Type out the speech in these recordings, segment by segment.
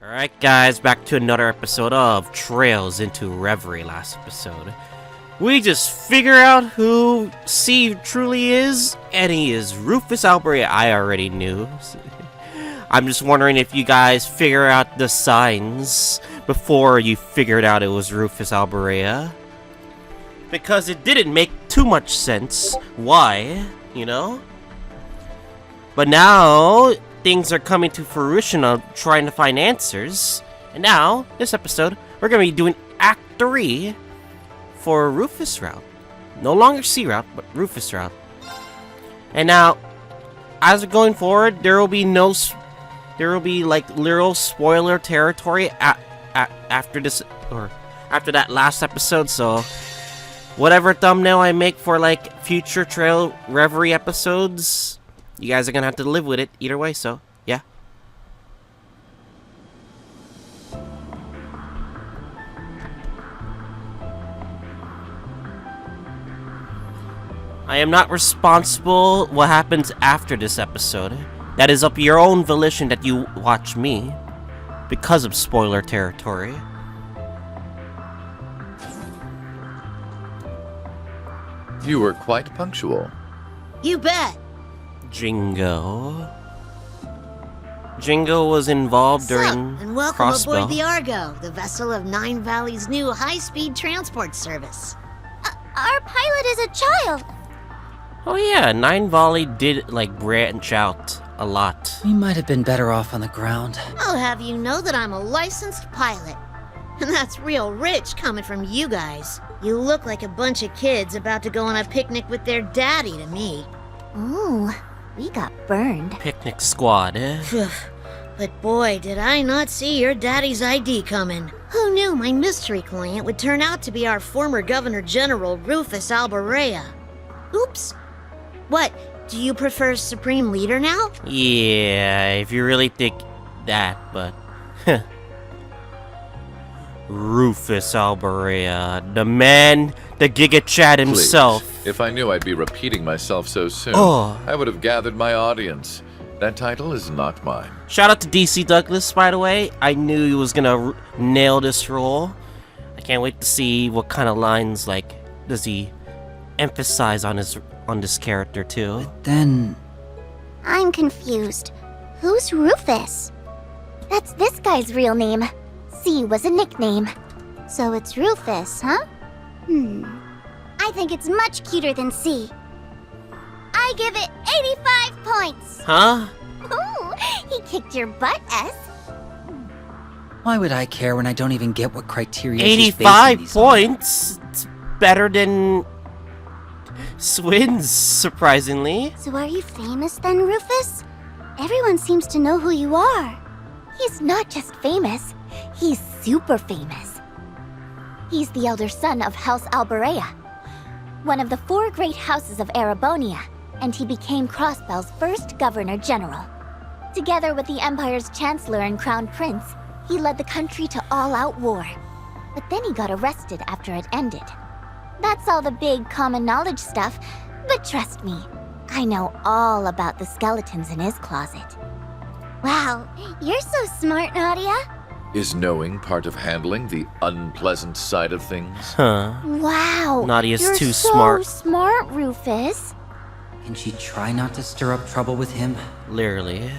Alright guys, back to another episode of Trails into Reverie. Last episode, we just figure out who C truly is, and he is Rufus Albarea. I already knew. I'm just wondering if you guys figure out the signs before you figured out it was Rufus Albarea. Because it didn't make too much sense why, you know? But now things are coming to fruition of trying to find answers. And now, this episode, we're going to be doing Act 3 for Rufus Route. No longer C Route, but Rufus Route. And now, as we're going forward, there will be like literal spoiler territory after this, or after that last episode, so whatever thumbnail I make for like future Trail Reverie episodes, you guys are gonna have to live with it either way, so yeah. I am not responsible what happens after this episode. That is up your own volition that you watch me because of spoiler territory. You were quite punctual. You bet. Jingo was involved during and welcome Crossbell. aboard the Argo, the vessel of Nine Valley's new high-speed transport service. Our pilot is a child. Oh yeah, Nine Valley did like branch out a lot. We might have been better off on the ground. I'll have you know that I'm a licensed pilot. And that's real rich coming from you guys. You look like a bunch of kids about to go on a picnic with their daddy to me. Ooh, we got burned. Picnic squad, eh? But boy, did I not see your daddy's ID coming. Who knew my mystery client would turn out to be our former Governor General, Rufus Albarea? Oops. What, do you prefer Supreme Leader now? Yeah, if you really think that, but... Rufus Albarea, the man, the Giga Chad himself. Please, if I knew I'd be repeating myself so soon, Oh. I would have gathered my audience. That title is not mine. Shout out to DC Douglas, by the way. I knew he was gonna nail this role. I can't wait to see what kind of lines, like, does he emphasize on this character, too. Then... I'm confused. Who's Rufus? That's this guy's real name. C was a nickname. So it's Rufus, huh? I think it's much cuter than C. I give it 85 points! Huh? Ooh, he kicked your butt, S. why would I care when I don't even get what criteria 85 points? It's better than... Swins, surprisingly. So are you famous then, Rufus? Everyone seems to know who you are. He's not just famous, he's super famous. He's the elder son of House Albarea, one of the 4 great houses of Erebonia, and he became Crossbell's first Governor General. Together with the Empire's Chancellor and Crown Prince, he led the country to all-out war. But then he got arrested after it ended. That's all the big common knowledge stuff, but trust me, I know all about the skeletons in his closet. Wow, you're so smart, Nadia. Is knowing part of handling the unpleasant side of things? Huh. Wow, Nadia's you're too so smart. smart, Rufus. Can she try not to stir up trouble with him? Literally.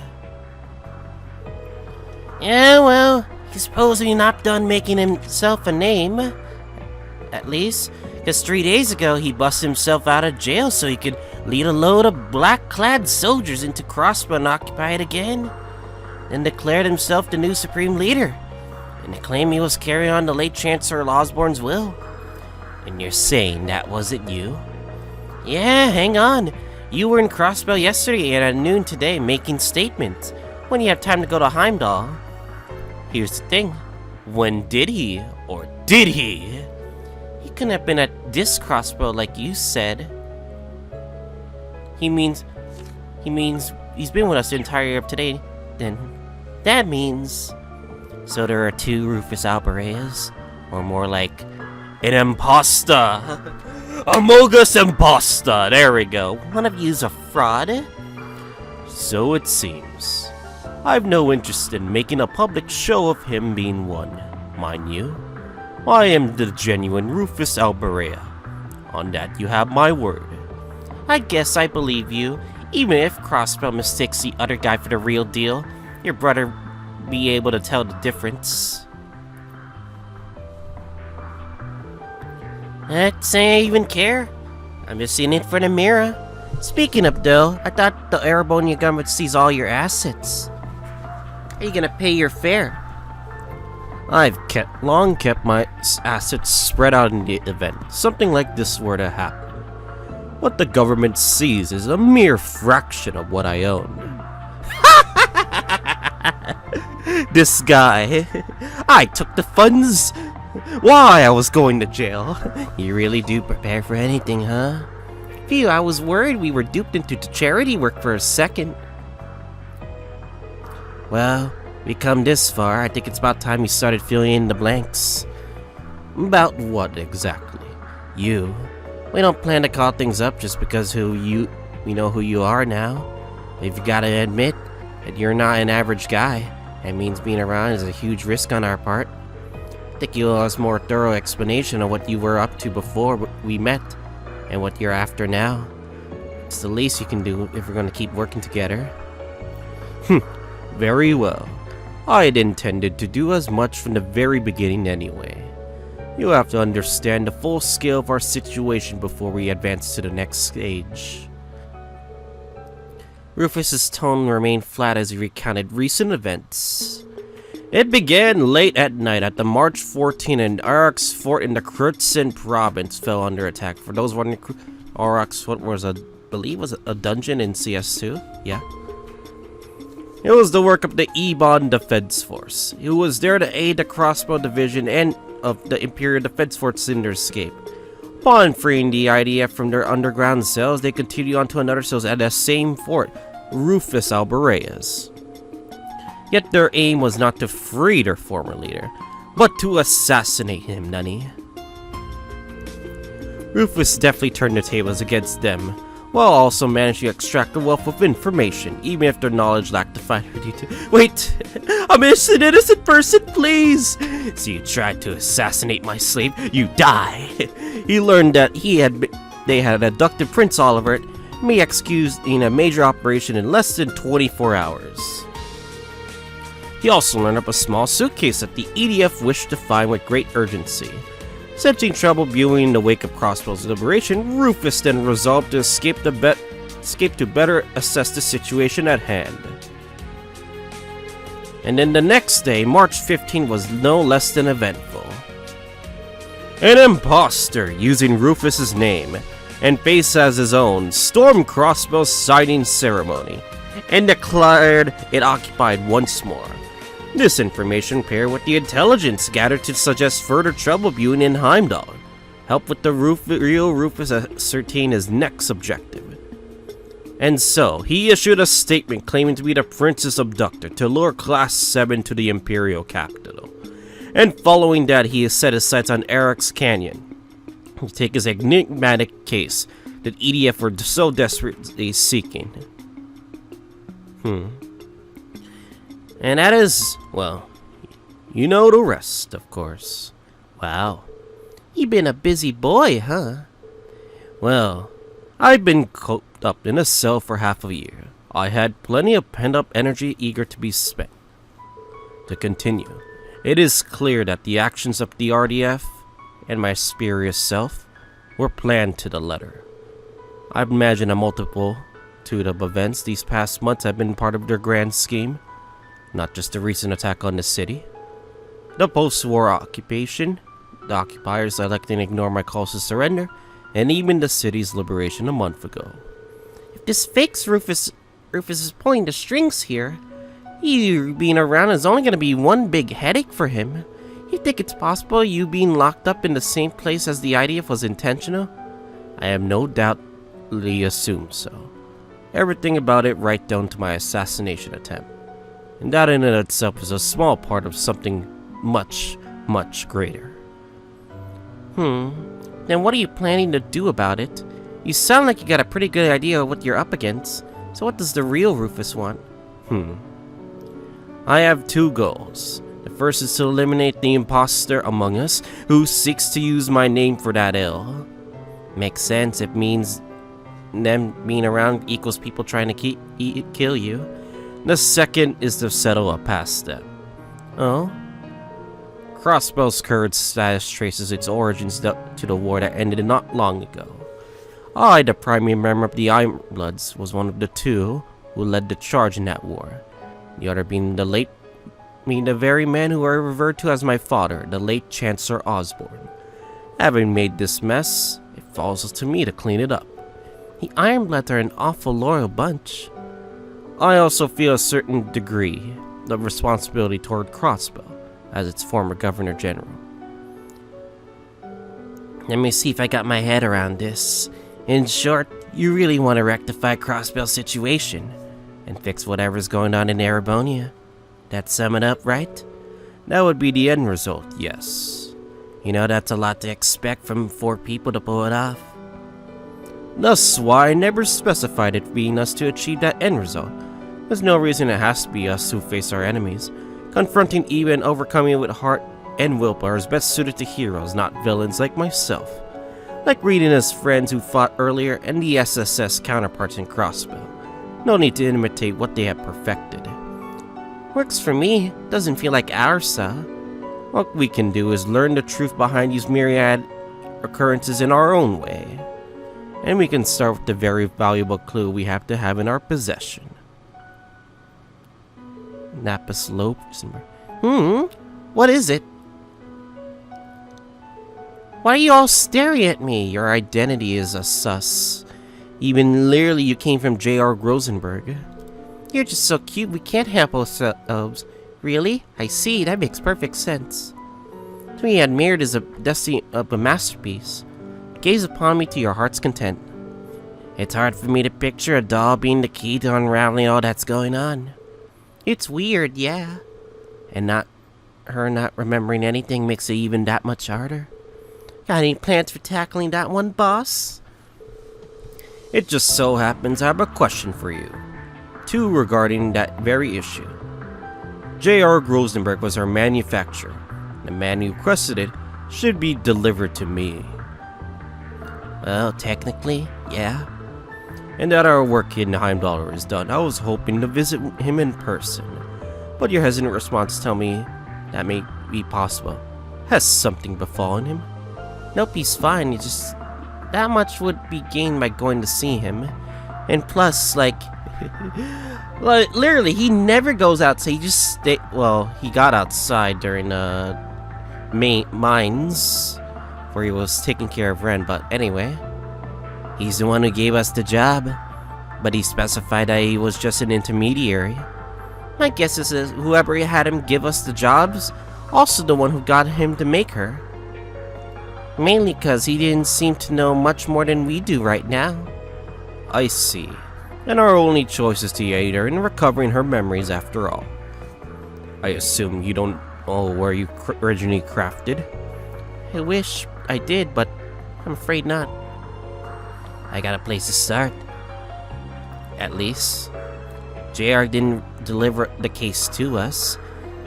Yeah, well, he's supposedly not done making himself a name. At least, because 3 days ago he busted himself out of jail so he could lead a load of black-clad soldiers into Crossbell and occupy it again. Then declared himself the new Supreme Leader, and claimed he was carrying on the late Chancellor Osborne's will. And you're saying that wasn't you? Yeah, hang on. You were in Crossbell yesterday and at noon today making statements. When you have time to go to Heimdall. Here's the thing. When did he, or did he? He couldn't have been at this Crossbell like you said. He means he's been with us the entire year of today. Then that means... So there are 2 Rufus Albareas? Or more like... an imposter! Amogus imposter! There we go. One of you's a fraud? So it seems. I've no interest in making a public show of him being one, mind you. I am the genuine Rufus Albarea. On that you have my word. I guess I believe you. Even if Crossbell mistakes the other guy for the real deal, your brother be able to tell the difference. I'd say I even care. I'm just seeing it for the mirror. Speaking of though, I thought the Arabonia government sees all your assets. How are you gonna pay your fare? I've long kept my assets spread out in the event something like this were to happen. What the government sees is a mere fraction of what I own. This guy. I took the funds. Why I was going to jail. You really do prepare for anything, huh? Phew, I was worried we were duped into charity work for a second. Well, we come this far. I think it's about time we started filling in the blanks. About what exactly? You. We don't plan to call things up just because we know who you are now. We've got to admit that you're not an average guy. That means being around is a huge risk on our part. I think you owe us more thorough explanation of what you were up to before we met, and what you're after now. It's the least you can do if we're going to keep working together. Very well. I had intended to do as much from the very beginning anyway. You have to understand the full scale of our situation before we advance to the next stage. Rufus's tone remained flat as he recounted recent events. It began late at night at the March 14 and Aurochs fort in the Krutsen province fell under attack. For those wondering, Aurochs fort was was a dungeon in CS2. Yeah. It was the work of the Ebon Defense Force, who was there to aid the Crossbow Division and of the Imperial Defense Force in their escape. Upon freeing the IDF from their underground cells, they continued on to another cells at the same fort, Rufus Albarea's. Yet their aim was not to free their former leader, but to assassinate him, Nunny. Rufus deftly turned the tables against them, while also managing to extract a wealth of information, even if their knowledge lacked the finer detail. Wait! I'm an innocent person, please! So you tried to assassinate my slave, you die! He learned that they had abducted Prince Oliver, me executed in a major operation in less than 24 hours. He also learned of a small suitcase that the EDF wished to find with great urgency. Sensing trouble brewing in the wake of Crossbell's liberation, Rufus then resolved to escape to better assess the situation at hand. And then the next day, March 15, was no less than eventful. An imposter using Rufus's name and face as his own stormed Crossbell's sighting ceremony and declared it occupied once more. This information, paired with the intelligence gathered to suggest further trouble brewing in Heimdall, helped with the real Rufus ascertain his next objective. And so, he issued a statement claiming to be the prince's abductor to lure Class 7 to the Imperial capital. And following that, he has set his sights on Eric's Canyon to take his enigmatic case that EDF were so desperately seeking. And that is, well, you know the rest, of course. Wow. You been a busy boy, huh? Well, I've been cooped up in a cell for half a year. I had plenty of pent-up energy eager to be spent. To continue, it is clear that the actions of the RDF and my spurious self were planned to the letter. I imagine a multitude of events these past months have been part of their grand scheme. Not just the recent attack on the city, the post-war occupation, the occupiers electing to ignore my calls to surrender, and even the city's liberation a month ago. If this fakes Rufus is pulling the strings here, you being around is only going to be one big headache for him. You think it's possible you being locked up in the same place as the IDF was intentional? I have no doubtly assumed so. Everything about it right down to my assassination attempt. And that in itself is a small part of something much, much greater. Then what are you planning to do about it? You sound like you got a pretty good idea of what you're up against. So what does the real Rufus want? I have two goals. The first is to eliminate the imposter among us who seeks to use my name for that ill. Makes sense. It means them being around equals people trying to kill you. The second is to settle a past step. Oh? Crossbell's current status traces its origins to the war that ended not long ago. I, the primary member of the Ironbloods, was one of the two who led the charge in that war. The other being the very man who I referred to as my father, the late Chancellor Osborne. Having made this mess, it falls to me to clean it up. The Ironbloods are an awful loyal bunch. I also feel a certain degree of responsibility toward Crossbell, as its former Governor General. Let me see if I got my head around this. In short, you really want to rectify Crossbell's situation and fix whatever's going on in Erebonia. That sum it up, right? That would be the end result, yes. You know, that's a lot to expect from 4 people to pull it off. Thus why I never specified it being us to achieve that end result. There's no reason it has to be us who face our enemies. Confronting evil and overcoming it with heart and willpower is best suited to heroes, not villains like myself. Like reading as friends who fought earlier and the SSS counterparts in Crossbell. No need to imitate what they have perfected. Works for me. Doesn't feel like our style. What we can do is learn the truth behind these myriad occurrences in our own way. And we can start with the very valuable clue we have to have in our possession. Napa Slopes. What is it? Why are you all staring at me? Your identity is a sus. Even literally you came from J.R. Rosenberg. You're just so cute, we can't help ourselves. Really? I see, that makes perfect sense. To me, admired is a destiny of a masterpiece. Gaze upon me to your heart's content. It's hard for me to picture a doll being the key to unraveling all that's going on. It's weird, yeah. And her not remembering anything makes it even that much harder. Got any plans for tackling that one, boss? It just so happens I have a question for you. 2 regarding that very issue. J.R. Rosenberg was our manufacturer. The man who requested it should be delivered to me. Well, technically, yeah. And that our work in Heimdallr is done, I was hoping to visit him in person. But your hesitant response tell me that may be possible. Has something befallen him? Nope, he's fine. It's just that much would be gained by going to see him. And plus, like literally, he never goes outside. He just he got outside during mines where he was taking care of Ren. But anyway, he's the one who gave us the job. But he specified that he was just an intermediary. My guess is whoever had him give us the jobs, also the one who got him to make her. Mainly because he didn't seem to know much more than we do right now. I see. And our only choice is to aid her in recovering her memories after all. I assume you don't know where you originally crafted? I wish I did, but I'm afraid not. I got a place to start. At least. JR didn't deliver the case to us.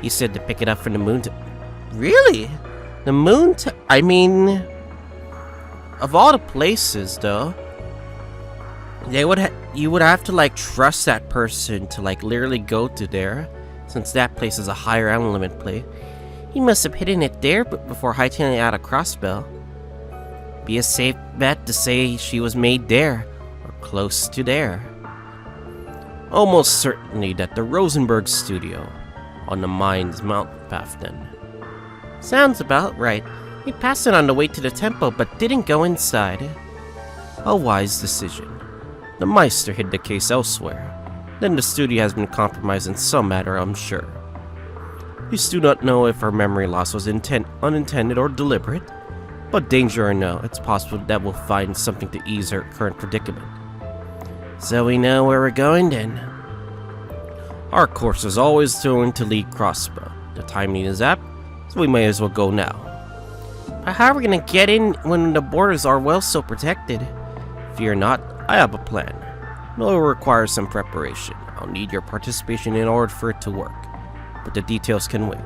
He said to pick it up from the moon. Really? The moon? I mean, of all the places, though, you would have to like trust that person to like literally go to there, since that place is a higher element play. He must have hidden it there before hightailing it out of Crossbell. Be a safe bet to say she was made there, or close to there. Almost certainly that the Rosenberg studio on the Mines mountain path then. Sounds about right. We passed it on the way to the temple, but didn't go inside. A wise decision. The Meister hid the case elsewhere. Then the studio has been compromised in some manner, I'm sure. We still do not know if her memory loss was unintended or deliberate, but danger or no, it's possible that we'll find something to ease her current predicament. So we know where we're going then. Our course is always going to lead Crossbell. The timing is apt, so we may as well go now. But how are we gonna get in when the borders are well so protected? Fear not, I have a plan. It will require some preparation. I'll need your participation in order for it to work. but the details can wait.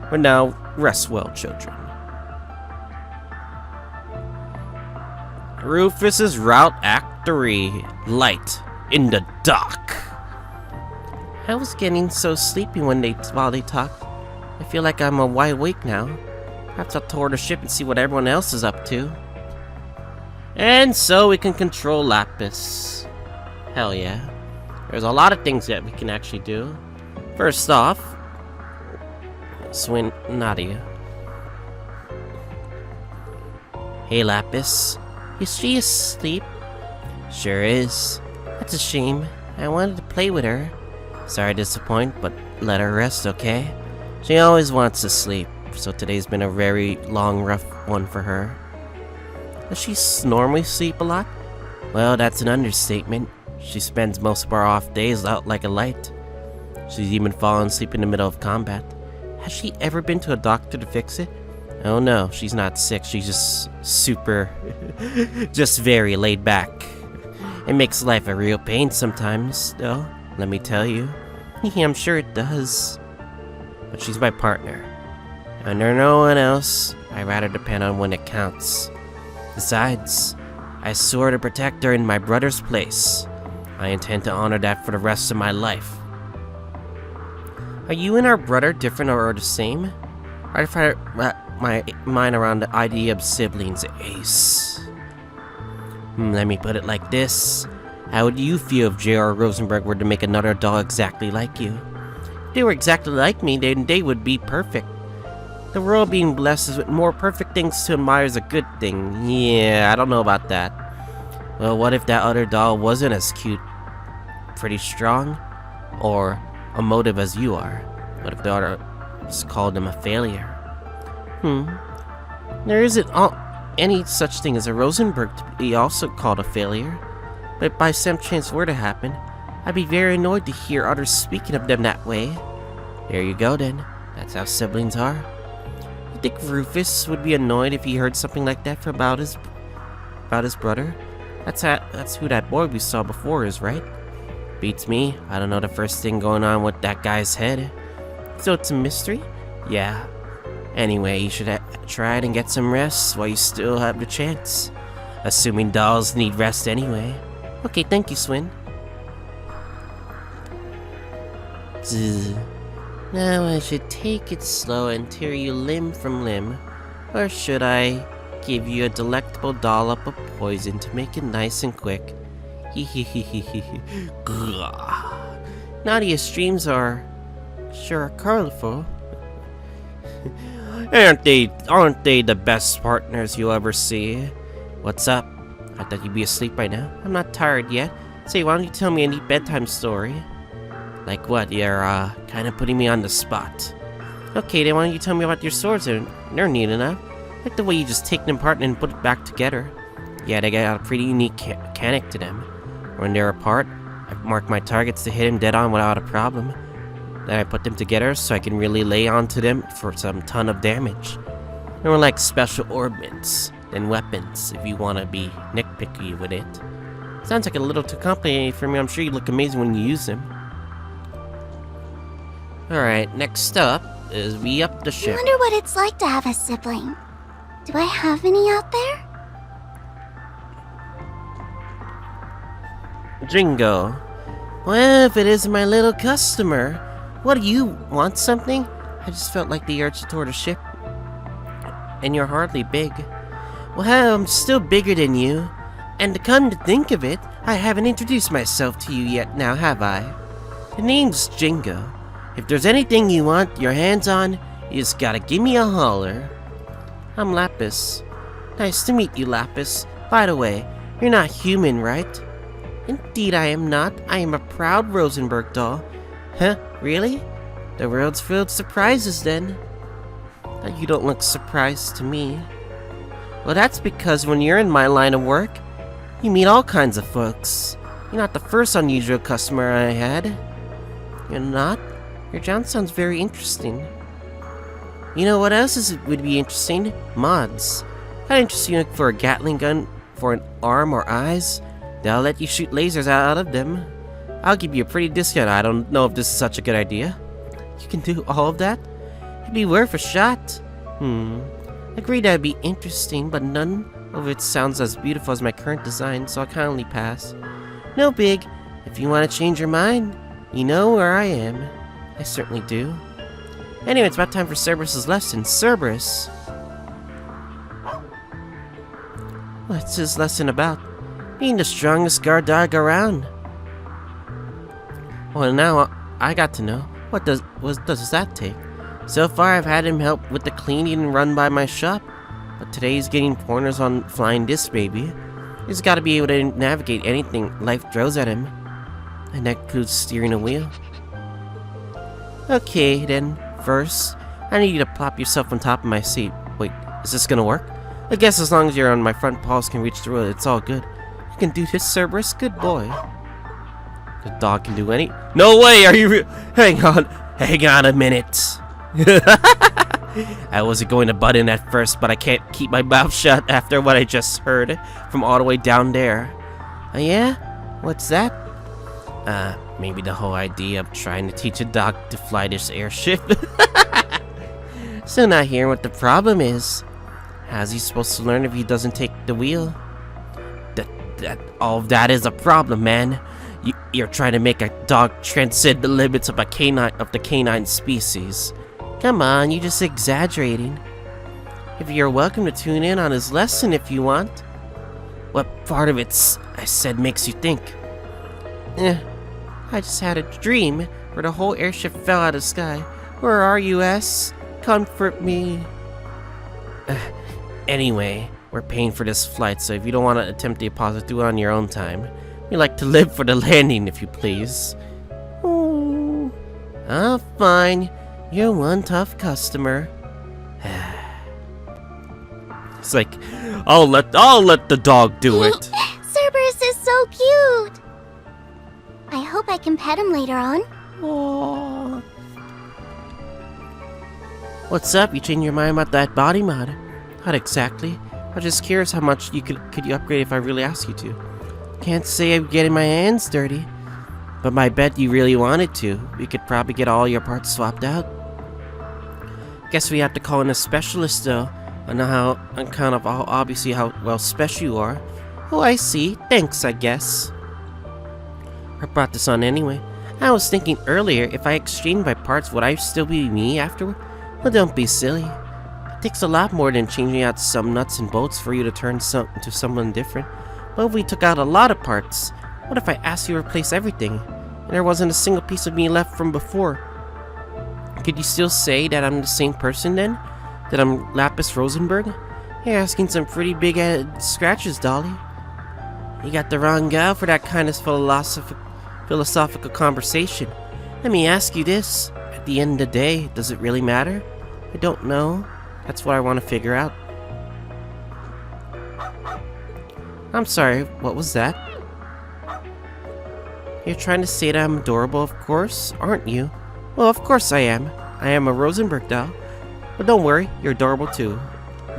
For now, rest well, children. Rufus's Route Act 3. Light in the dark. I was getting so sleepy while they talked. I feel like I'm wide awake now. Perhaps I'll tour the ship and see what everyone else is up to. And so we can control Lapis. Hell yeah. There's a lot of things that we can actually do. First off, swing Nadia. Hey Lapis, is she asleep? Sure is. That's a shame. I wanted to play with her. Sorry to disappoint, but let her rest, okay? She always wants to sleep, so today's been a very long, rough one for her. Does she normally sleep a lot? Well, that's an understatement. She spends most of our off days out like a light. She's even fallen asleep in the middle of combat. Has she ever been to a doctor to fix it? Oh no, she's not sick. She's just super, just very laid back. It makes life a real pain sometimes, though, let me tell you. I'm sure it does. But she's my partner. Under no one else, I rather depend on when it counts. Besides, I swore to protect her in my brother's place. I intend to honor that for the rest of my life. Are you and our brother different or the same? I try to wrap my mind around the idea of siblings, Ace. Let me put it like this. How would you feel if J.R. Rosenberg were to make another doll exactly like you? If they were exactly like me, then they would be perfect. The world being blessed with more perfect things to admire is a good thing. Yeah, I don't know about that. Well, what if that other doll wasn't as cute? Pretty strong? Or emotive as you are? What if the other called him a failure? There isn't any such thing as a Rosenberg to be also called a failure. But if by some chance were to happen, I'd be very annoyed to hear others speaking of them that way. There you go then. That's how siblings are. You think Rufus would be annoyed if he heard something like that about his brother? That's who that boy we saw before is, right? Beats me. I don't know the first thing going on with that guy's head. So it's a mystery? Yeah. Anyway, you should try it and get some rest while you still have the chance. Assuming dolls need rest anyway. Okay, thank you, Swin. Now I should take it slow and tear you limb from limb. Or should I give you a delectable dollop of poison to make it nice and quick? Nadia's dreams are sure colorful. Aren't they the best partners you'll ever see? What's up? I thought you'd be asleep by now. I'm not tired yet. Say, why don't you tell me a neat bedtime story? Like what? You're, kinda putting me on the spot. Okay, then why don't you tell me about your swords? They're neat enough. I like the way you just take them apart and put it back together. Yeah, they got a pretty unique mechanic to them. When they're apart, I mark my targets to hit them dead on without a problem. Then I put them together so I can really lay onto them for some ton of damage. They're more like special orbits than weapons, if you want to be nitpicky with it. Sounds like a little too complicated for me. I'm sure you look amazing when you use them. Alright, next up is we up the I ship. wonder what it's like to have a sibling. Do I have any out there? Jingo. Well, if it isn't my little customer. What do you want, something? I just felt like the urge to tour the ship. And you're hardly big. Well, I'm still bigger than you. And to come to think of it, I haven't introduced myself to you yet now, have I? The name's Jingo. If there's anything you want your hands on, you just gotta give me a holler. I'm Lapis. Nice to meet you, Lapis. By the way, you're not human, right? Indeed I am not. I am a proud Rosenberg doll. Huh? Really? The world's filled with surprises then. You don't look surprised to me. Well, that's because when you're in my line of work, you meet all kinds of folks. You're not the first unusual customer I had. You're not? Your John sounds very interesting. You know what else would be interesting? Mods. If I interest you for a Gatling gun for an arm or eyes, they'll let you shoot lasers out of them. I'll give you a pretty discount. I don't know if this is such a good idea. You can do all of that? It'd be worth a shot. Agreed that'd be interesting, but none of it sounds as beautiful as my current design, so I'll kindly pass. No big. If you want to change your mind, you know where I am. I certainly do. Anyway, it's about time for Cerberus's lesson. Cerberus! What's his lesson about? Being the strongest guard dog around. Well, now I got to know. What does that take? So far, I've had him help with the cleaning and run by my shop, but today he's getting pointers on flying this baby. He's got to be able to navigate anything life throws at him, and that includes steering a wheel. Okay, then, first, I need you to plop yourself on top of my seat. Wait, is this gonna work? I guess as long as your on my front paws can reach the road, it's all good. You can do this, Cerberus. Good boy. The dog can do any... No way! Are you Hang on a minute. I wasn't going to butt in at first, but I can't keep my mouth shut after what I just heard from all the way down there. Oh yeah? What's that? Maybe the whole idea of trying to teach a dog to fly this airship. Still not hearing what the problem is. How's he supposed to learn if he doesn't take the wheel? All of that is a problem, man. You're trying to make a dog transcend the limits of the canine species. Come on, you're just exaggerating. If you're welcome to tune in on his lesson if you want. What part of it I said makes you think? I just had a dream where the whole airship fell out of the sky. Where are you, S? Comfort me. Anyway, we're paying for this flight, so if you don't want to attempt the deposit, do it on your own time. We like to live for the landing, if you please. Oh, fine. You're one tough customer. It's like, I'll let the dog do it. Cerberus is so cute. I hope I can pet him later on. Aww. What's up? You changed your mind about that body mod? Not exactly. I was just curious how much you could you upgrade if I really asked you to. Can't say I'm getting my hands dirty, but I bet you really wanted to. We could probably get all your parts swapped out. Guess we have to call in a specialist though. I know how obviously how well special you are. Oh, I see. Thanks, I guess. I brought this on anyway. I was thinking earlier, if I exchanged my parts, would I still be me afterward? Well, don't be silly. It takes a lot more than changing out some nuts and bolts for you to turn into someone different. But if we took out a lot of parts, what if I asked you to replace everything, and there wasn't a single piece of me left from before? Could you still say that I'm the same person then? That I'm Lapis Rosenberg? You're asking some pretty big scratches, Dolly. You got the wrong gal for that kind of philosophical conversation. Let me ask you this. At the end of the day, does it really matter? I don't know. That's what I want to figure out. I'm sorry, what was that? You're trying to say that I'm adorable, of course, aren't you? Well, of course I am. I am a Rosenberg doll. But don't worry, you're adorable too.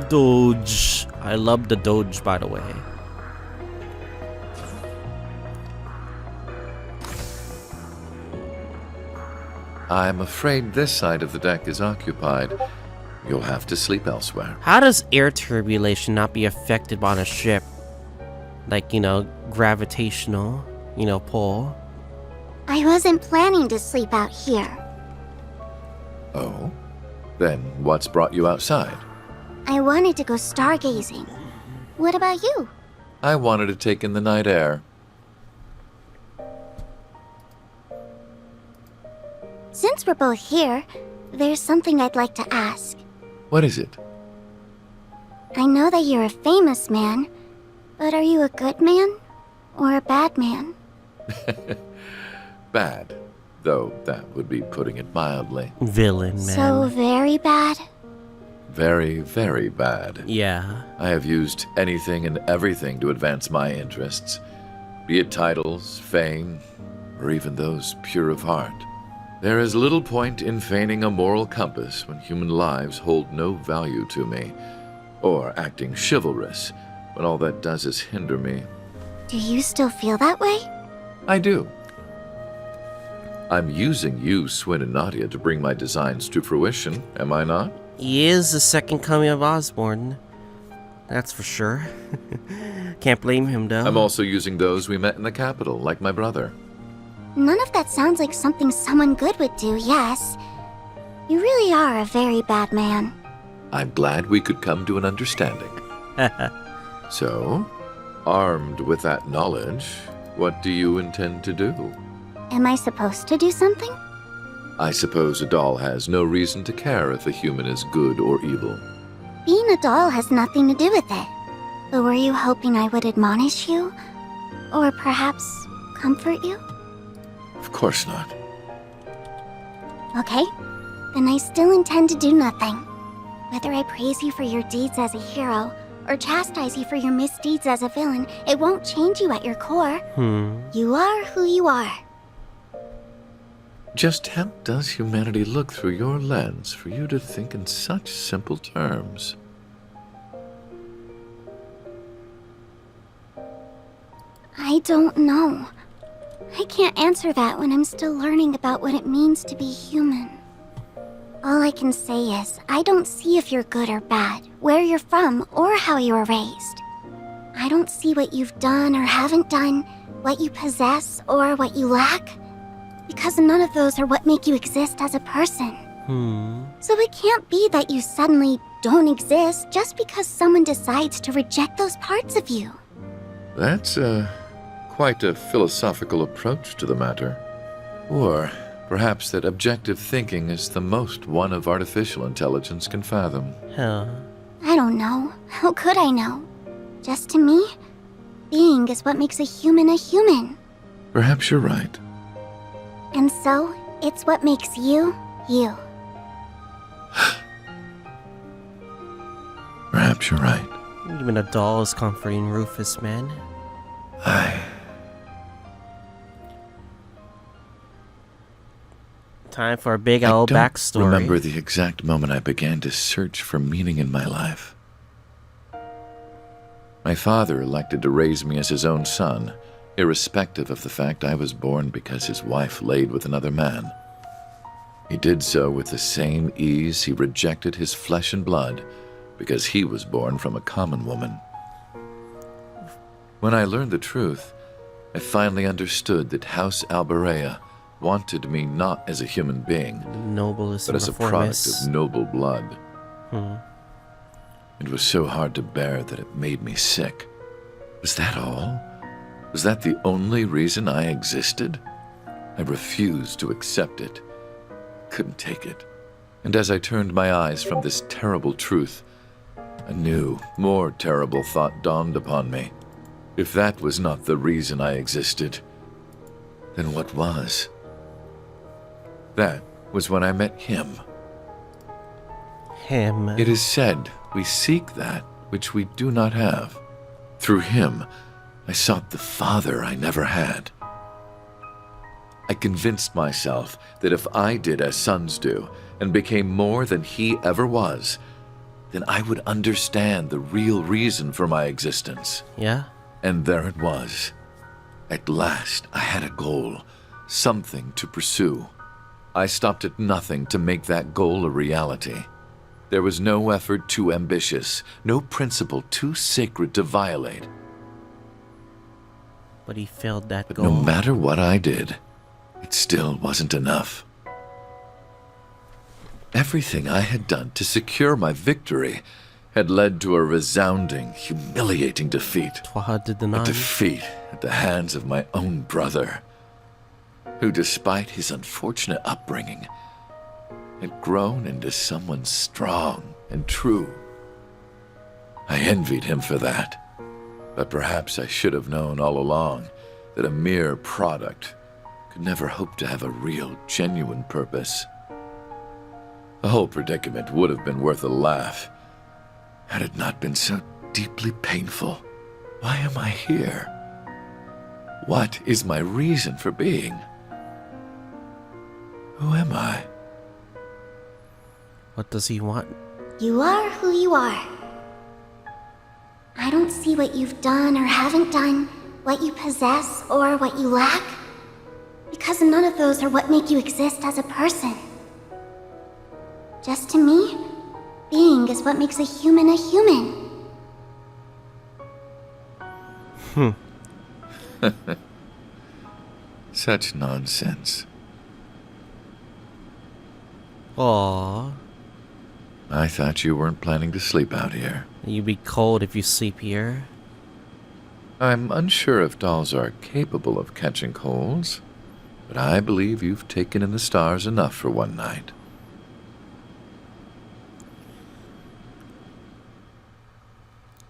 Doge. I love the Doge, by the way. I'm afraid this side of the deck is occupied. You'll have to sleep elsewhere. How does air turbulation not be affected on a ship? Like, gravitational, pull. I wasn't planning to sleep out here. Oh? Then what's brought you outside? I wanted to go stargazing. What about you? I wanted to take in the night air. Since we're both here, there's something I'd like to ask. What is it? I know that you're a famous man, but are you a good man or a bad man? Bad. Though that would be putting it mildly. Villain, man. So very bad? Very, very bad. Yeah. I have used anything and everything to advance my interests, be it titles, fame, or even those pure of heart. There is little point in feigning a moral compass when human lives hold no value to me, or acting chivalrous when all that does is hinder me. Do you still feel that way? I do. I'm using you, Swin, and Nadia to bring my designs to fruition, am I not? He is the second coming of Osborn. That's for sure. Can't blame him, though. I'm also using those we met in the capital, like my brother. None of that sounds like something someone good would do, yes. You really are a very bad man. I'm glad we could come to an understanding. So, armed with that knowledge, what do you intend to do? Am I supposed to do something? I suppose a doll has no reason to care if a human is good or evil. Being a doll has nothing to do with it. But were you hoping I would admonish you? Or perhaps comfort you? Of course not. Okay, then I still intend to do nothing. Whether I praise you for your deeds as a hero, or chastise you for your misdeeds as a villain, it won't change you at your core. You are who you are. Just how does humanity look through your lens for you to think in such simple terms? I don't know. I can't answer that when I'm still learning about what it means to be human. All I can say is, I don't see if you're good or bad, where you're from, or how you were raised. I don't see what you've done or haven't done, what you possess or what you lack, because none of those are what make you exist as a person. So it can't be that you suddenly don't exist just because someone decides to reject those parts of you. That's quite a philosophical approach to the matter. Or perhaps that objective thinking is the most one of artificial intelligence can fathom. I don't know. How could I know? Just to me, being is what makes a human a human. Perhaps you're right. And so, it's what makes you, you. Perhaps you're right. Even a doll is comforting Rufus, man. Time for a big old backstory. I don't remember the exact moment I began to search for meaning in my life. My father elected to raise me as his own son, irrespective of the fact I was born because his wife laid with another man. He did so with the same ease he rejected his flesh and blood because he was born from a common woman. When I learned the truth, I finally understood that House Albarea wanted me not as a human being, Noblest but as a product of noble blood. It was so hard to bear that it made me sick. Was that all? Was that the only reason I existed? I refused to accept it. Couldn't take it. And as I turned my eyes from this terrible truth, a new, more terrible thought dawned upon me. If that was not the reason I existed, then what was? That was when I met him. Him. It is said we seek that which we do not have. Through him, I sought the father I never had. I convinced myself that if I did as sons do and became more than he ever was, then I would understand the real reason for my existence. Yeah? And there it was. At last, I had a goal, something to pursue. I stopped at nothing to make that goal a reality. There was no effort too ambitious, no principle too sacred to violate. But he failed that But goal. no matter what I did, it still wasn't enough. Everything I had done to secure my victory had led to a resounding, humiliating defeat. Twaha did the A nine. defeat at the hands of my own brother, who, despite his unfortunate upbringing, had grown into someone strong and true. I envied him for that, but perhaps I should have known all along that a mere product could never hope to have a real, genuine purpose. The whole predicament would have been worth a laugh had it not been so deeply painful. Why am I here? What is my reason for being? Who am I? What does he want? You are who you are. I don't see what you've done or haven't done, what you possess or what you lack, because Because none of those are what make you exist as a person. Just to me, being is what makes a human a human. Such nonsense. Aww. I thought you weren't planning to sleep out here. You'd be cold if you sleep here. I'm unsure if dolls are capable of catching colds, but I believe you've taken in the stars enough for one night.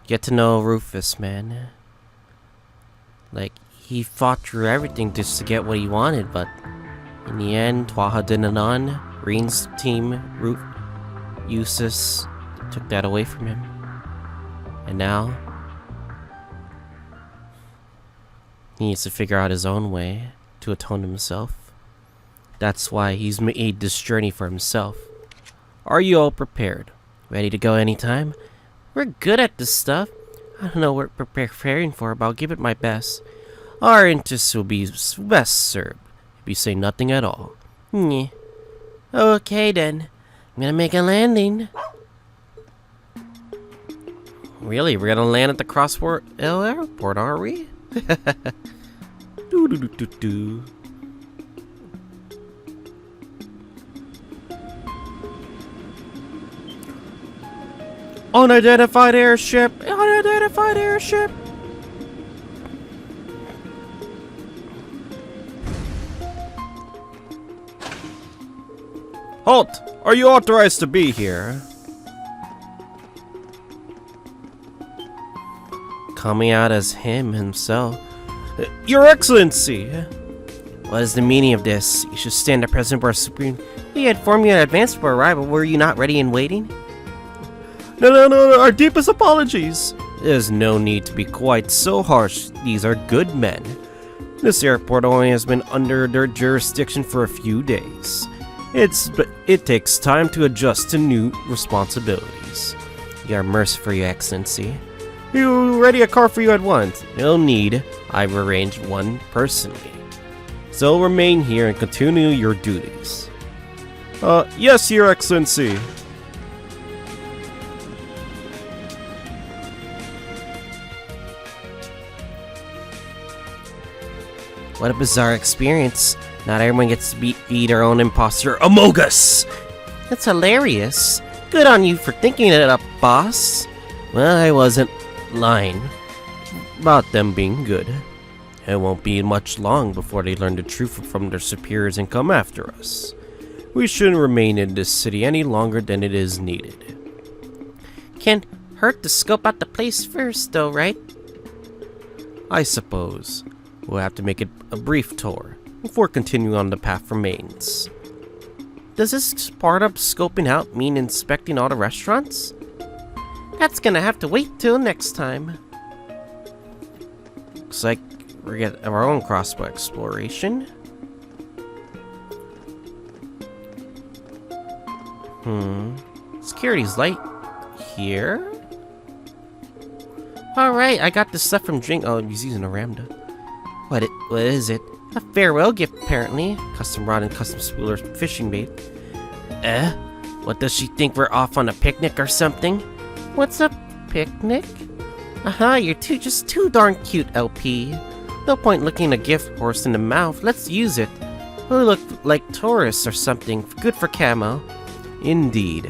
Get to know Rufus, man. Like, he fought through everything just to get what he wanted, but in the end, Twaha Dinanan, Reen's team, Eustace, took that away from him. And now, he needs to figure out his own way to atone himself. That's why he's made this journey for himself. Are you all prepared? Ready to go anytime? We're good at this stuff. I don't know what we're preparing for, but I'll give it my best. Our interests will be best served if you say nothing at all. Nyeh. Okay then. I'm gonna make a landing. Really? We're gonna land at the Crossbell Airport, are we? Do. Unidentified airship! Unidentified airship! Halt! Are you authorized to be here? Coming out as himself. Your Excellency! What is the meaning of this? You should stand at present for Supreme. We had informed you in advance for arrival. Were you not ready and waiting? No, our deepest apologies. There's no need to be quite so harsh. These are good men. This airport only has been under their jurisdiction for a few days. It takes time to adjust to new responsibilities. You are merciful, Your Excellency. You ready a car for you at once? No need. I've arranged one personally. So remain here and continue your duties. Yes, Your Excellency. What a bizarre experience. Not everyone gets to be their own imposter among us. That's hilarious. Good on you for thinking it up, boss. Well, I wasn't lying about them being good. It won't be much long before they learn the truth from their superiors and come after us. We shouldn't remain in this city any longer than it is needed. Can't hurt to scope out the place first, though, right? I suppose. We'll have to make it a brief tour before continuing on the path remains. Does this part of scoping out mean inspecting all the restaurants? That's gonna have to wait till next time. Looks like we get our own Crossbell exploration. Security's light here. Alright, I got this stuff from Drink. Oh, he's using a Ramda. What is it? A farewell gift, apparently. Custom rod and custom spooler fishing bait. What does she think, we're off on a picnic or something? What's a picnic? Aha, you're just too darn cute, LP. No point looking a gift horse in the mouth. Let's use it. We look like tourists or something. Good for camo. Indeed.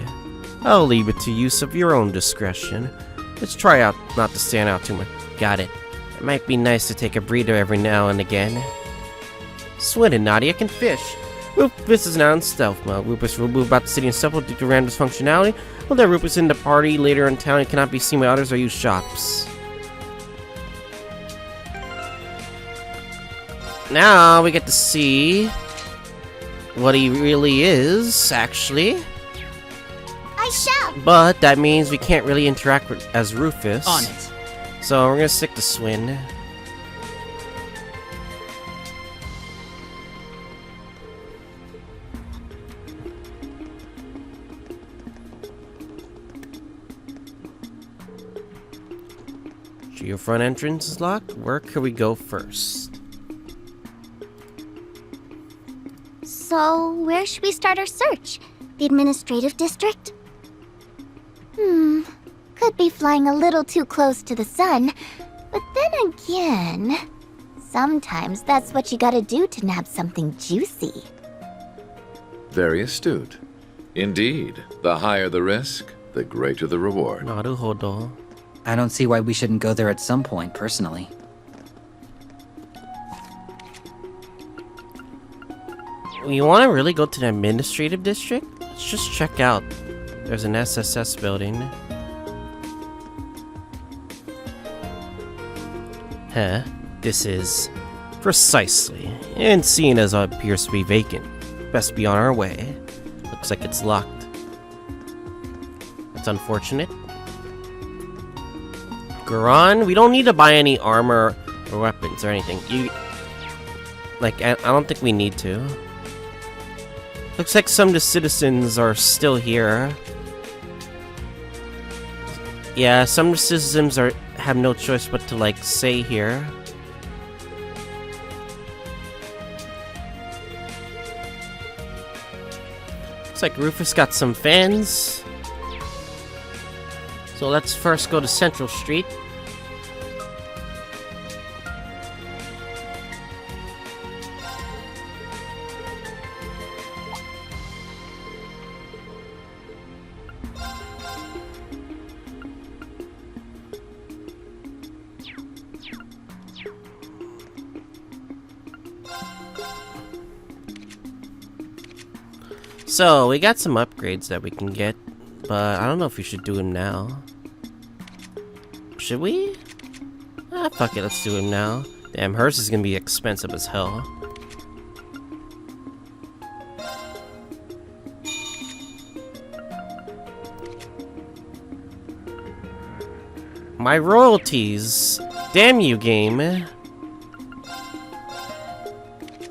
I'll leave it to use of your own discretion. Let's try out not to stand out too much. Got it. It might be nice to take a breather every now and again. Swin and Nadia can fish. Rufus is now in stealth mode. Rufus will move about the city in stealth due to random functionality. While there Rufus in the party later in town, it cannot be seen by others or use shops. Now we get to see what he really is, actually. I shall. But that means we can't really interact with as Rufus. On it. So we're gonna stick to Swin. Geofront entrance is locked. Where could we go first? So, where should we start our search? The administrative district? Could be flying a little too close to the sun. But then again, sometimes that's what you gotta do to nab something juicy. Very astute. Indeed, the higher the risk, the greater the reward. Naruhodo. I don't see why we shouldn't go there at some point, personally. You want to really go to the administrative district? Let's just check out. There's an SSS building. Huh? This is precisely. And seeing as it appears to be vacant, best be on our way. Looks like it's locked. That's unfortunate. Garan, we don't need to buy any armor or weapons or anything. I don't think we need to. Looks like some of the citizens are still here. Yeah, some of the citizens have no choice but to, stay here. Looks like Rufus got some fans. So let's first go to Central Street. So, we got some upgrades that we can get, but I don't know if we should do them now. Should we? Fuck it, let's do them now. Damn, hers is gonna be expensive as hell. My royalties! Damn you, game!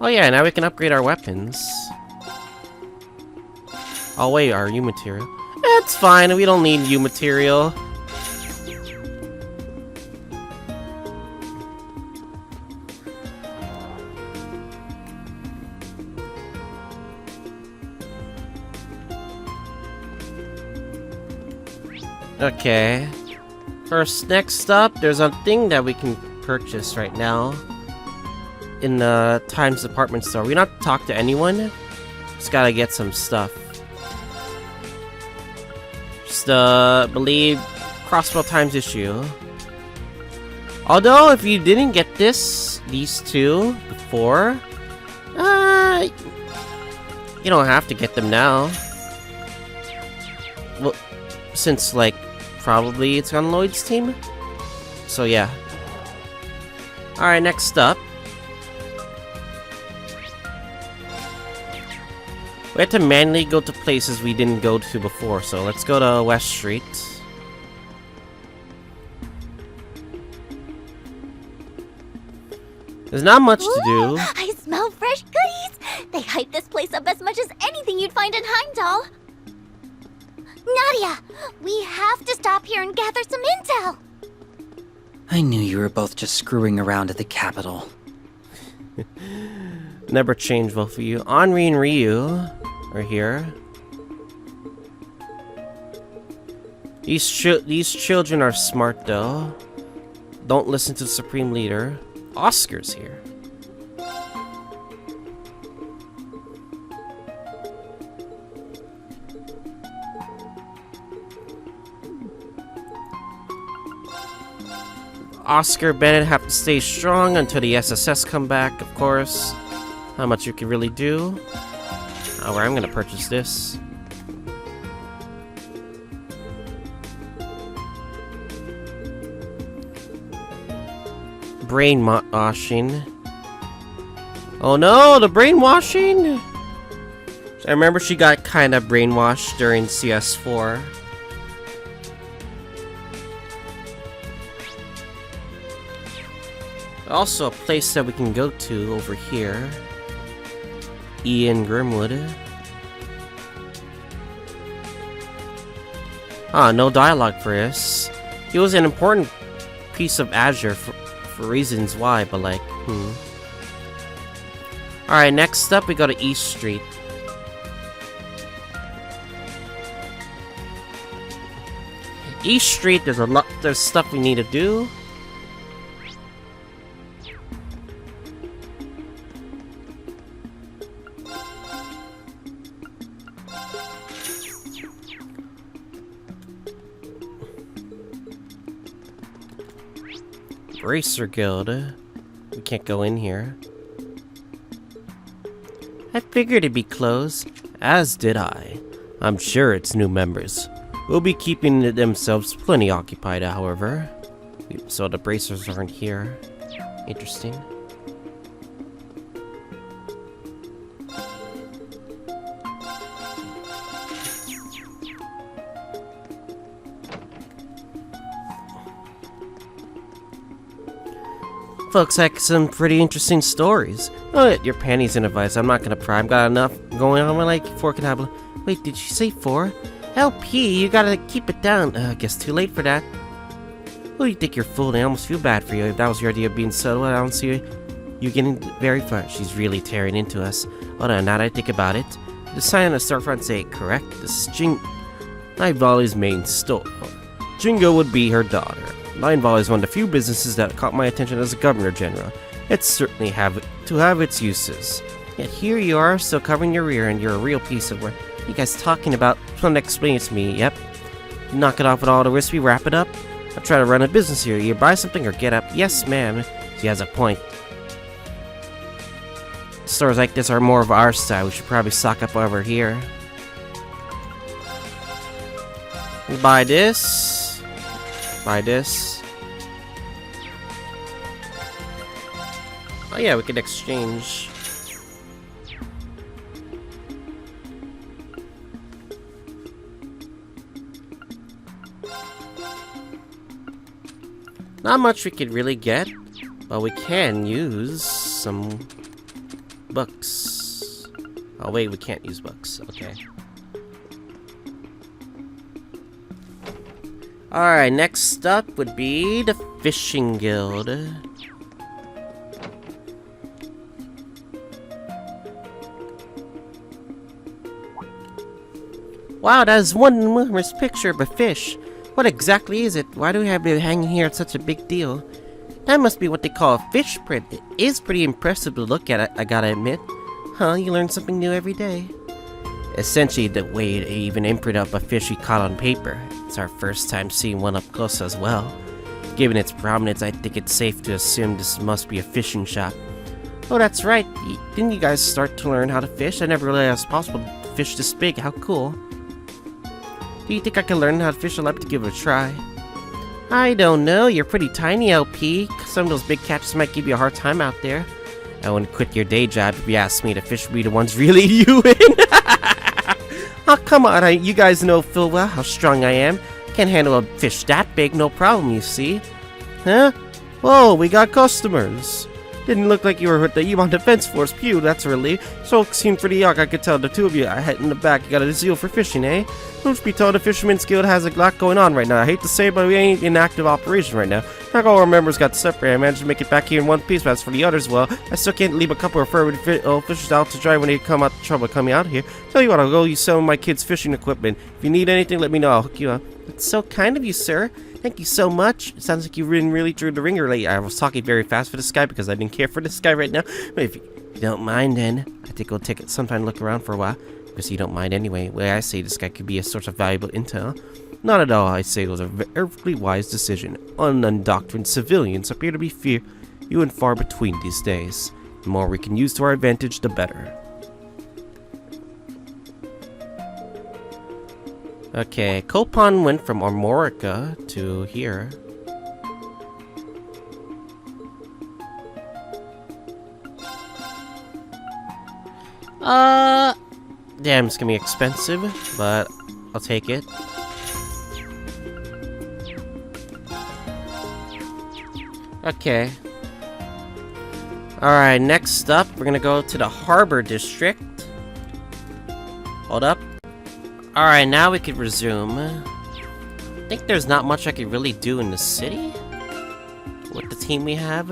Oh yeah, now we can upgrade our weapons. Oh wait, our U material. It's fine, we don't need U material. Okay. First, next up, there's a thing that we can purchase right now in the Times department store. We don't have to talk to anyone. Just gotta get some stuff. Just believe Crossbell Times issue. Although if you didn't get these two before, you don't have to get them now. Well, since probably it's on Lloyd's team. So yeah. Alright, next up. We have to manually go to places we didn't go to before, so let's go to West Street. There's not much to do. I smell fresh goodies! They hype this place up as much as anything you'd find in Heimdall! Nadia! We have to stop here and gather some intel! I knew you were both just screwing around at the capital. Never change both of you. Henri and Ryu are here. These children are smart though. Don't listen to the Supreme Leader. Oscar's here. Oscar Bennett have to stay strong until the SSS come back, of course. How much you can really do. Alright, I'm gonna purchase this. Brainwashing. Oh no, the brainwashing! I remember she got kind of brainwashed during CS4. Also, a place that we can go to over here. Ian Grimwood. No dialogue for this. He was an important piece of Azure for reasons why, but Alright, next up we go to East Street. East Street, there's stuff we need to do. Racer Guild. We can't go in here. I figured it'd be closed, as did I. I'm sure it's new members. Will be keeping themselves plenty occupied, however. So the bracers aren't here. Interesting. Folks like some pretty interesting stories. Oh, your panties in a vice. I'm not gonna pry. I've got enough going on. Like 4 can have. Wait, did you say 4? LP, you gotta keep it down. I guess too late for that. Well, you think you're fooling. I almost feel bad for you. If that was your idea of being subtle, I don't see you getting very far. She's really tearing into us. Hold on, now that I think about it. The sign on the storefront say, correct? This is Night Volley's main store. Jingo would be her daughter. Night Volley is one of the few businesses that caught my attention as a Governor General. It certainly have its uses. Yet here you are, still covering your rear, and you're a real piece of work. What are you guys talking about? Trying to explain it to me. Yep. Knock it off with all the rest. We wrap it up. I'm trying to run a business here. You buy something or get up. Yes, ma'am. She has a point. Stores like this are more of our style. We should probably stock up over here. We buy this. Buy this. Oh yeah, we can exchange. Not much we could really get, but we can use some books. Oh wait, we can't use books. Okay. Alright, next up would be the Fishing Guild. Wow, that is one humorous picture of a fish. What exactly is it? Why do we have it hanging here? It's such a big deal. That must be what they call a fish print. It is pretty impressive to look at, I gotta admit. Huh, you learn something new every day. Essentially, the way to even imprint up a fish we caught on paper. It's our first time seeing one up close as well. Given its prominence, I think it's safe to assume this must be a fishing shop. Oh, that's right. Didn't you guys start to learn how to fish? I never realized it was possible to fish this big. How cool. Do you think I can learn how to fish? I'd like to give it a try. I don't know. You're pretty tiny, LP. Some of those big catches might give you a hard time out there. I wouldn't quit your day job if you asked me. The fish would be the ones really you in. Oh, come on. You guys know full well how strong I am. Can't handle a fish that big, no problem, you see. Huh? Whoa, we got customers. Didn't look like you were with the Yvonne Defense Force. Pew, that's a relief. So seemed pretty young, I could tell the two of you. I had in the back, you got a zeal for fishing, eh? Truth be told, the Fisherman's Guild has a lot going on right now. I hate to say it, but we ain't in active operation right now. Not all our members got separated. I managed to make it back here in one piece, but as for the others, well, I still can't leave a couple of furry fishers out to dry when they come out to trouble coming out here. Tell you what, I'll go use some of my kids' fishing equipment. If you need anything, let me know. I'll hook you up. It's so kind of you, sir. Thank you so much. It sounds like you've really drew the ringer lately. I was talking very fast for this guy because I didn't care for this guy right now. But if you don't mind, then I think we'll take some time to look around for a while. Because you don't mind anyway. Way I say, this guy could be a source of valuable intel. Not at all. I say it was a very wise decision. Undoctrined civilians appear to be few and far between these days. The more we can use to our advantage, the better. Okay, Copon went from Armorica to here. Damn, it's gonna be expensive, but I'll take it. Okay. Alright, next up, we're gonna go to the Harbor District. Hold up. Alright, now we could resume. I think there's not much I could really do in the city with the team we have.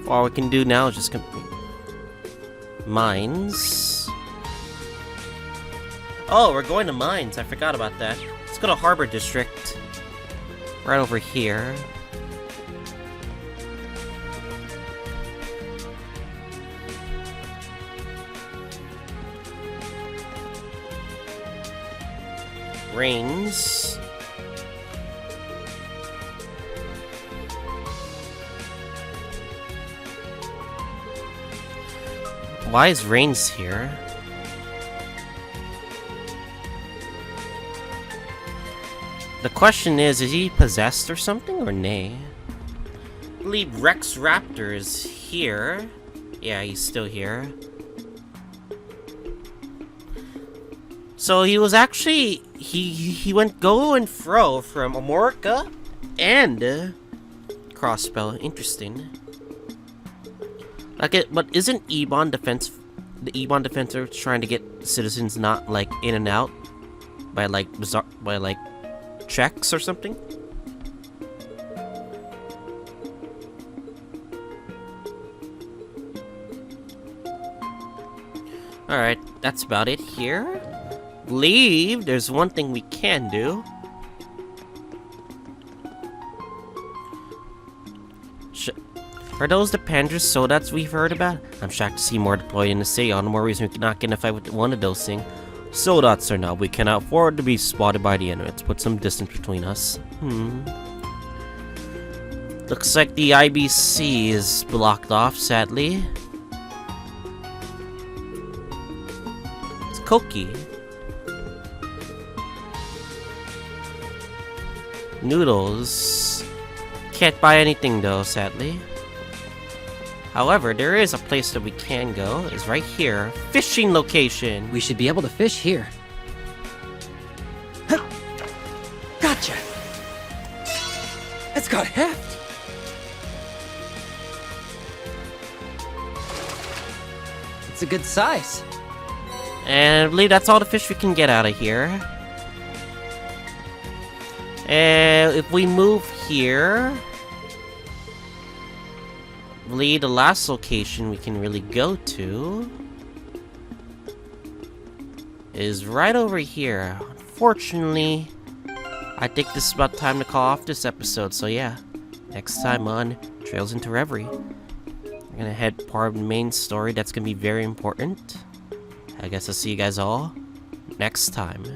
All we can do now is just Mines. Oh, we're going to mines. I forgot about that. Let's go to Harbor District. Right over here. Rains. Why is Rains here? The question is he possessed or something, or nay? I believe Rex Raptor is here. Yeah, he's still here. So he was actually, he went go and fro from Amorica and Crossbell. Interesting. Like it, but isn't Ebon Defense, the Ebon Defensor trying to get citizens not like in and out by like bizarre, by like checks or something? Alright, that's about it here. Believe there's one thing we can do. Are those the Pandrous Soldats we've heard about? I'm shocked to see more deployed in the city. All the more reason we cannot get in a fight with one of those things. Soldats or not, we cannot afford to be spotted by the enemy. Let's put some distance between us. Looks like the IBC is blocked off, sadly. It's Koki. Noodles. Can't buy anything though, sadly. However, there is a place that we can go. It's right here. Fishing location. We should be able to fish here. Huh. Gotcha! It's got heft! It's a good size. And I believe that's all the fish we can get out of here. And if we move here, I believe the last location we can really go to is right over here. Unfortunately, I think this is about time to call off this episode, so yeah. Next time on Trails into Reverie, we're gonna head part of the main story that's gonna be very important. I guess I'll see you guys all next time.